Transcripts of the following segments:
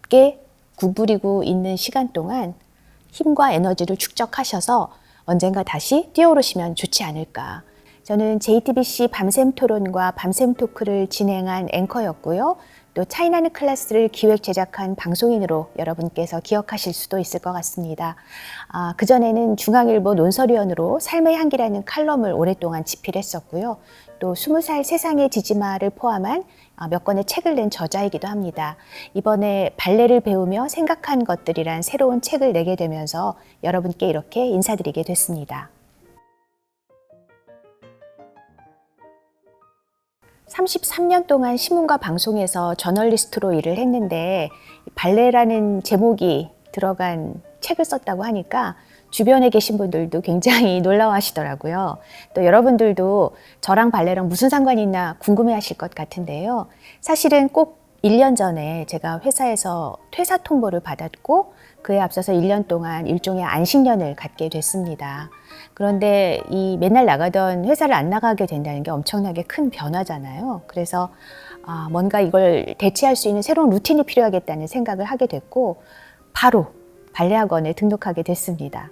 깊게 구부리고 있는 시간 동안 힘과 에너지를 축적하셔서 언젠가 다시 뛰어오르시면 좋지 않을까. 저는 JTBC 밤샘 토론과 밤샘 토크를 진행한 앵커였고요. 또 차이나는 클래스를 기획 제작한 방송인으로 여러분께서 기억하실 수도 있을 것 같습니다. 그전에는 중앙일보 논설위원으로 삶의 향기라는 칼럼을 오랫동안 집필했었고요. 또 20살 세상의 지지마를 포함한 몇 권의 책을 낸 저자이기도 합니다. 이번에 발레를 배우며 생각한 것들이란 새로운 책을 내게 되면서 여러분께 이렇게 인사드리게 됐습니다. 33년 동안 신문과 방송에서 저널리스트로 일을 했는데 발레라는 제목이 들어간 책을 썼다고 하니까 주변에 계신 분들도 굉장히 놀라워하시더라고요. 또 여러분들도 저랑 발레랑 무슨 상관이 있나 궁금해하실 것 같은데요. 사실은 꼭 1년 전에 제가 회사에서 퇴사 통보를 받았고 그에 앞서서 1년 동안 일종의 안식년을 갖게 됐습니다. 그런데 이 맨날 나가던 회사를 안 나가게 된다는 게 엄청나게 큰 변화잖아요. 그래서 뭔가 이걸 대체할 수 있는 새로운 루틴이 필요하겠다는 생각을 하게 됐고 바로 발레학원에 등록하게 됐습니다.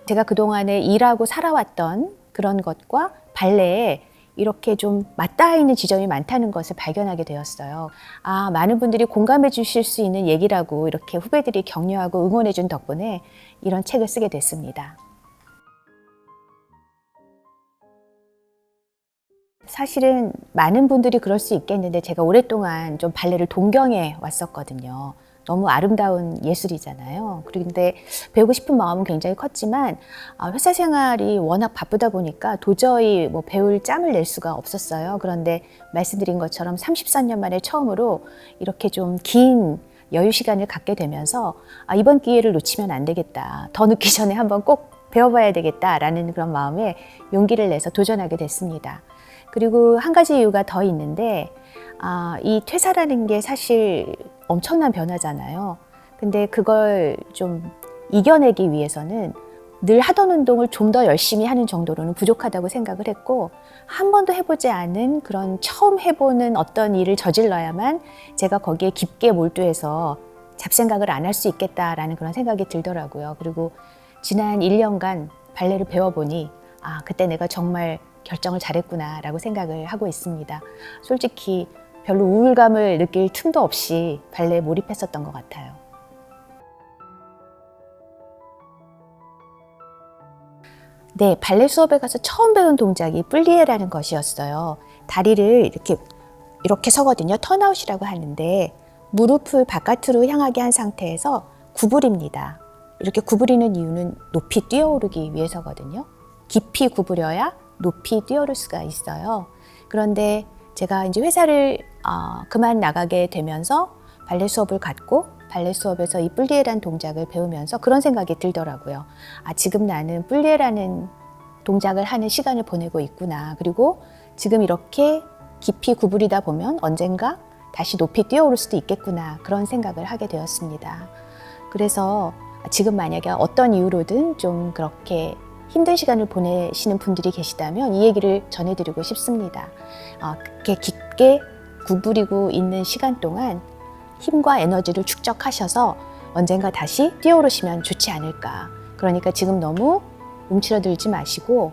제가 그동안에 일하고 살아왔던 그런 것과 발레에 이렇게 좀 맞닿아 있는 지점이 많다는 것을 발견하게 되었어요. 많은 분들이 공감해 주실 수 있는 얘기라고 이렇게 후배들이 격려하고 응원해 준 덕분에 이런 책을 쓰게 됐습니다. 사실은 많은 분들이 그럴 수 있겠는데 제가 오랫동안 좀 발레를 동경해 왔었거든요. 너무 아름다운 예술이잖아요. 그런데 배우고 싶은 마음은 굉장히 컸지만 회사 생활이 워낙 바쁘다 보니까 도저히 배울 짬을 낼 수가 없었어요. 그런데 말씀드린 것처럼 34년 만에 처음으로 이렇게 좀 긴 여유 시간을 갖게 되면서 이번 기회를 놓치면 안 되겠다. 더 늦기 전에 한번 꼭 배워봐야 되겠다라는 그런 마음에 용기를 내서 도전하게 됐습니다. 그리고 한 가지 이유가 더 있는데 이 퇴사라는 게 사실 엄청난 변화잖아요. 근데 그걸 좀 이겨내기 위해서는 늘 하던 운동을 좀 더 열심히 하는 정도로는 부족하다고 생각을 했고 한 번도 해보지 않은 그런 처음 해보는 어떤 일을 저질러야만 제가 거기에 깊게 몰두해서 잡생각을 안 할 수 있겠다라는 그런 생각이 들더라고요. 그리고 지난 1년간 발레를 배워보니 그때 내가 정말 결정을 잘했구나 라고 생각을 하고 있습니다. 솔직히 별로 우울감을 느낄 틈도 없이 발레에 몰입했었던 것 같아요. 네, 발레 수업에 가서 처음 배운 동작이 플리에라는 것이었어요. 다리를 이렇게 서거든요. 턴아웃이라고 하는데 무릎을 바깥으로 향하게 한 상태에서 구부립니다. 이렇게 구부리는 이유는 높이 뛰어오르기 위해서거든요. 깊이 구부려야 높이 뛰어오를 수가 있어요. 그런데 제가 이제 회사를 그만 나가게 되면서 발레 수업을 갖고 발레 수업에서 이 플리에라는 동작을 배우면서 그런 생각이 들더라고요. 지금 나는 플리에라는 동작을 하는 시간을 보내고 있구나. 그리고 지금 이렇게 깊이 구부리다 보면 언젠가 다시 높이 뛰어오를 수도 있겠구나. 그런 생각을 하게 되었습니다. 그래서 지금 만약에 어떤 이유로든 좀 그렇게 힘든 시간을 보내시는 분들이 계시다면 이 얘기를 전해드리고 싶습니다. 그렇게 깊게 구부리고 있는 시간 동안 힘과 에너지를 축적하셔서 언젠가 다시 뛰어오르시면 좋지 않을까. 그러니까 지금 너무 움츠러들지 마시고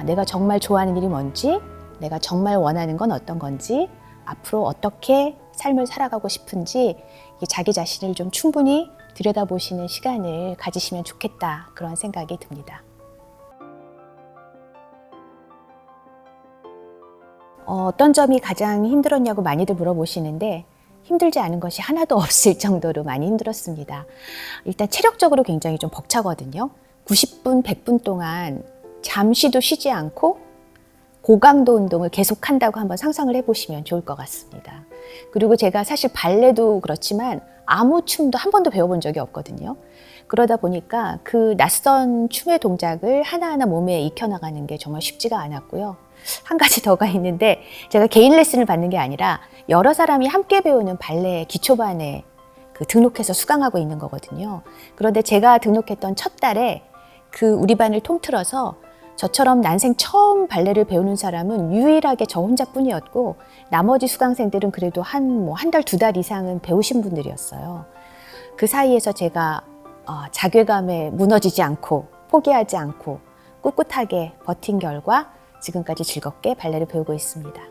내가 정말 좋아하는 일이 뭔지, 내가 정말 원하는 건 어떤 건지, 앞으로 어떻게 삶을 살아가고 싶은지 자기 자신을 좀 충분히 들여다보시는 시간을 가지시면 좋겠다. 그런 생각이 듭니다. 어떤 점이 가장 힘들었냐고 많이들 물어보시는데 힘들지 않은 것이 하나도 없을 정도로 많이 힘들었습니다. 일단 체력적으로 굉장히 좀 벅차거든요. 90분, 100분 동안 잠시도 쉬지 않고 고강도 운동을 계속한다고 한번 상상을 해보시면 좋을 것 같습니다. 그리고 제가 사실 발레도 그렇지만 아무 춤도 한 번도 배워본 적이 없거든요. 그러다 보니까 그 낯선 춤의 동작을 하나하나 몸에 익혀나가는 게 정말 쉽지가 않았고요. 한 가지 더가 있는데 제가 개인 레슨을 받는 게 아니라 여러 사람이 함께 배우는 발레 기초반에 등록해서 수강하고 있는 거거든요. 그런데 제가 등록했던 첫 달에 우리 반을 통틀어서 저처럼 난생 처음 발레를 배우는 사람은 유일하게 저 혼자뿐이었고 나머지 수강생들은 그래도 한 달, 2달 이상은 배우신 분들이었어요. 그 사이에서 제가 자괴감에 무너지지 않고 포기하지 않고 꿋꿋하게 버틴 결과 지금까지 즐겁게 발레를 배우고 있습니다.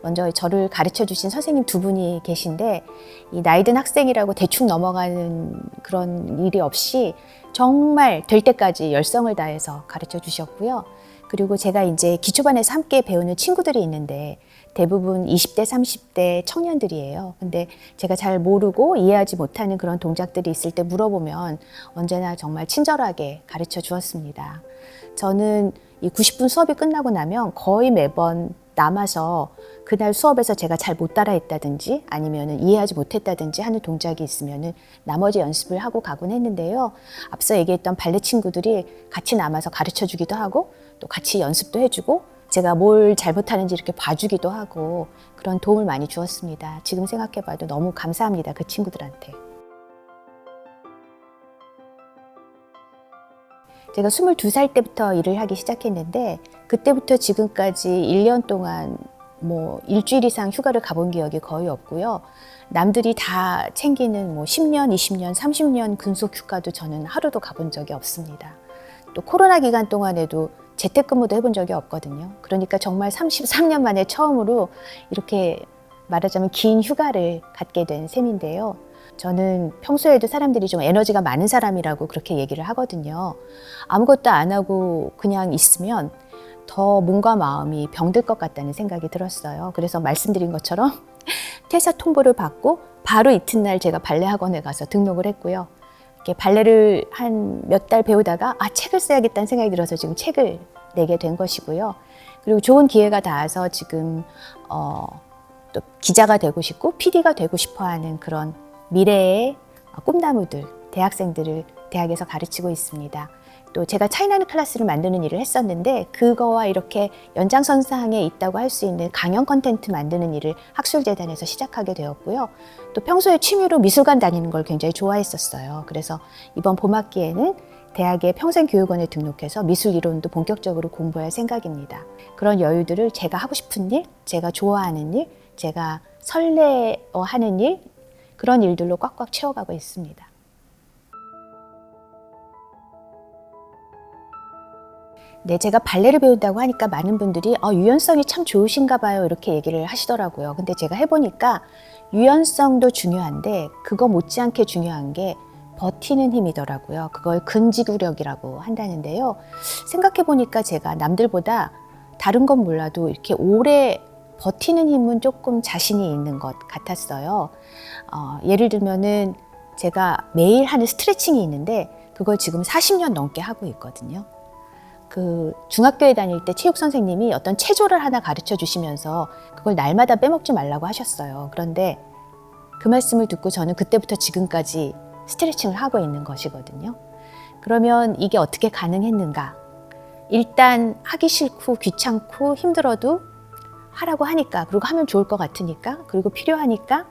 먼저 저를 가르쳐 주신 선생님 두 분이 계신데 이 나이든 학생이라고 대충 넘어가는 그런 일이 없이 정말 될 때까지 열성을 다해서 가르쳐 주셨고요. 그리고 제가 이제 기초반에서 함께 배우는 친구들이 있는데 대부분 20대, 30대 청년들이에요. 근데 제가 잘 모르고 이해하지 못하는 그런 동작들이 있을 때 물어보면 언제나 정말 친절하게 가르쳐 주었습니다. 저는 이 90분 수업이 끝나고 나면 거의 매번 남아서 그날 수업에서 제가 잘 못 따라했다든지 아니면 이해하지 못했다든지 하는 동작이 있으면 나머지 연습을 하고 가곤 했는데요. 앞서 얘기했던 발레 친구들이 같이 남아서 가르쳐 주기도 하고 또 같이 연습도 해주고 제가 뭘 잘못하는지 이렇게 봐주기도 하고 그런 도움을 많이 주었습니다. 지금 생각해봐도 너무 감사합니다. 그 친구들한테. 제가 22살 때부터 일을 하기 시작했는데 그때부터 지금까지 1년 동안 뭐 일주일 이상 휴가를 가본 기억이 거의 없고요. 남들이 다 챙기는 뭐 10년, 20년, 30년 근속 휴가도 저는 하루도 가본 적이 없습니다. 또 코로나 기간 동안에도 재택근무도 해본 적이 없거든요. 그러니까 정말 33년 만에 처음으로 이렇게 말하자면 긴 휴가를 갖게 된 셈인데요. 저는 평소에도 사람들이 좀 에너지가 많은 사람이라고 그렇게 얘기를 하거든요. 아무것도 안 하고 그냥 있으면 더 몸과 마음이 병들 것 같다는 생각이 들었어요. 그래서 말씀드린 것처럼 퇴사 통보를 받고 바로 이튿날 제가 발레 학원에 가서 등록을 했고요. 이렇게 발레를 한 몇 달 배우다가 책을 써야겠다는 생각이 들어서 지금 책을 내게 된 것이고요. 그리고 좋은 기회가 닿아서 지금 또 기자가 되고 싶고 PD가 되고 싶어하는 그런 미래의 꿈나무들, 대학생들을 대학에서 가르치고 있습니다. 또 제가 차이나는 클래스를 만드는 일을 했었는데 그거와 이렇게 연장선상에 있다고 할 수 있는 강연 콘텐츠 만드는 일을 학술재단에서 시작하게 되었고요. 또 평소에 취미로 미술관 다니는 걸 굉장히 좋아했었어요. 그래서 이번 봄학기에는 대학의 평생교육원에 등록해서 미술 이론도 본격적으로 공부할 생각입니다. 그런 여유들을 제가 하고 싶은 일, 제가 좋아하는 일, 제가 설레어하는 일, 그런 일들로 꽉꽉 채워가고 있습니다. 네, 제가 발레를 배운다고 하니까 많은 분들이 유연성이 참 좋으신가 봐요 이렇게 얘기를 하시더라고요. 근데 제가 해보니까 유연성도 중요한데 그거 못지않게 중요한 게 버티는 힘이더라고요. 그걸 근지구력이라고 한다는데요. 생각해보니까 제가 남들보다 다른 건 몰라도 이렇게 오래 버티는 힘은 조금 자신이 있는 것 같았어요. 예를 들면은 제가 매일 하는 스트레칭이 있는데 그걸 지금 40년 넘게 하고 있거든요. 그 중학교에 다닐 때 체육 선생님이 어떤 체조를 하나 가르쳐 주시면서 그걸 날마다 빼먹지 말라고 하셨어요. 그런데 그 말씀을 듣고 저는 그때부터 지금까지 스트레칭을 하고 있는 것이거든요. 그러면 이게 어떻게 가능했는가? 일단 하기 싫고 귀찮고 힘들어도 하라고 하니까, 그리고 하면 좋을 것 같으니까, 그리고 필요하니까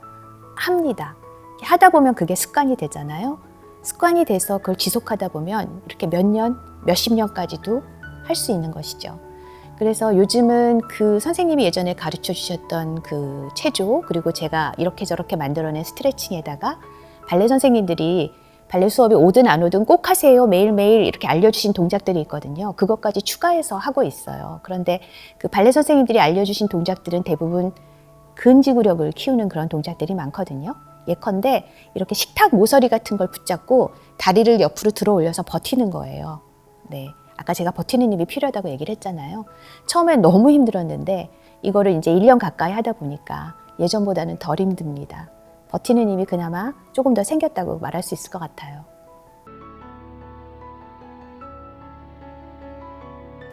합니다. 하다 보면 그게 습관이 되잖아요. 습관이 돼서 그걸 지속하다 보면 이렇게 몇 년, 몇십 년까지도 할 수 있는 것이죠. 그래서 요즘은 그 선생님이 예전에 가르쳐 주셨던 그 체조, 그리고 제가 이렇게 저렇게 만들어낸 스트레칭에다가 발레 선생님들이 발레 수업이 오든 안 오든 꼭 하세요. 매일매일 이렇게 알려주신 동작들이 있거든요. 그것까지 추가해서 하고 있어요. 그런데 그 발레 선생님들이 알려주신 동작들은 대부분 근지구력을 키우는 그런 동작들이 많거든요. 예컨대 이렇게 식탁 모서리 같은 걸 붙잡고 다리를 옆으로 들어 올려서 버티는 거예요. 네. 아까 제가 버티는 힘이 필요하다고 얘기를 했잖아요. 처음엔 너무 힘들었는데 이거를 이제 1년 가까이 하다 보니까 예전보다는 덜 힘듭니다. 버티는 힘이 그나마 조금 더 생겼다고 말할 수 있을 것 같아요.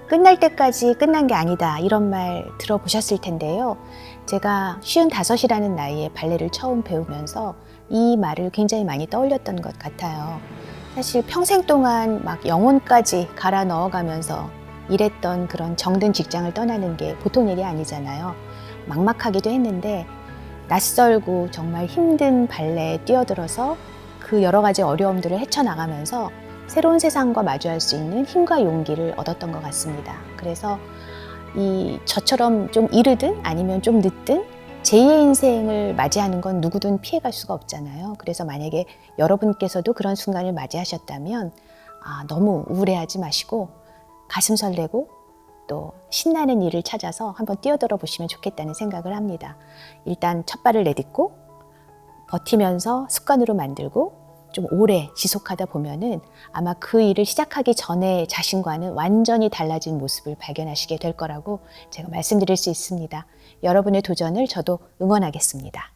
끝날 때까지 끝난 게 아니다 이런 말 들어보셨을 텐데요. 제가 55이라는 나이에 발레를 처음 배우면서 이 말을 굉장히 많이 떠올렸던 것 같아요. 사실 평생 동안 막 영혼까지 갈아 넣어가면서 일했던 그런 정든 직장을 떠나는 게 보통 일이 아니잖아요. 막막하기도 했는데 낯설고 정말 힘든 발레에 뛰어들어서 그 여러 가지 어려움들을 헤쳐나가면서 새로운 세상과 마주할 수 있는 힘과 용기를 얻었던 것 같습니다. 그래서 저처럼 좀 이르든 아니면 좀 늦든 제2의 인생을 맞이하는 건 누구든 피해갈 수가 없잖아요. 그래서 만약에 여러분께서도 그런 순간을 맞이하셨다면 너무 우울해하지 마시고 가슴 설레고 또 신나는 일을 찾아서 한번 뛰어들어 보시면 좋겠다는 생각을 합니다. 일단 첫 발을 내딛고 버티면서 습관으로 만들고 좀 오래 지속하다 보면은 아마 그 일을 시작하기 전에 자신과는 완전히 달라진 모습을 발견하시게 될 거라고 제가 말씀드릴 수 있습니다. 여러분의 도전을 저도 응원하겠습니다.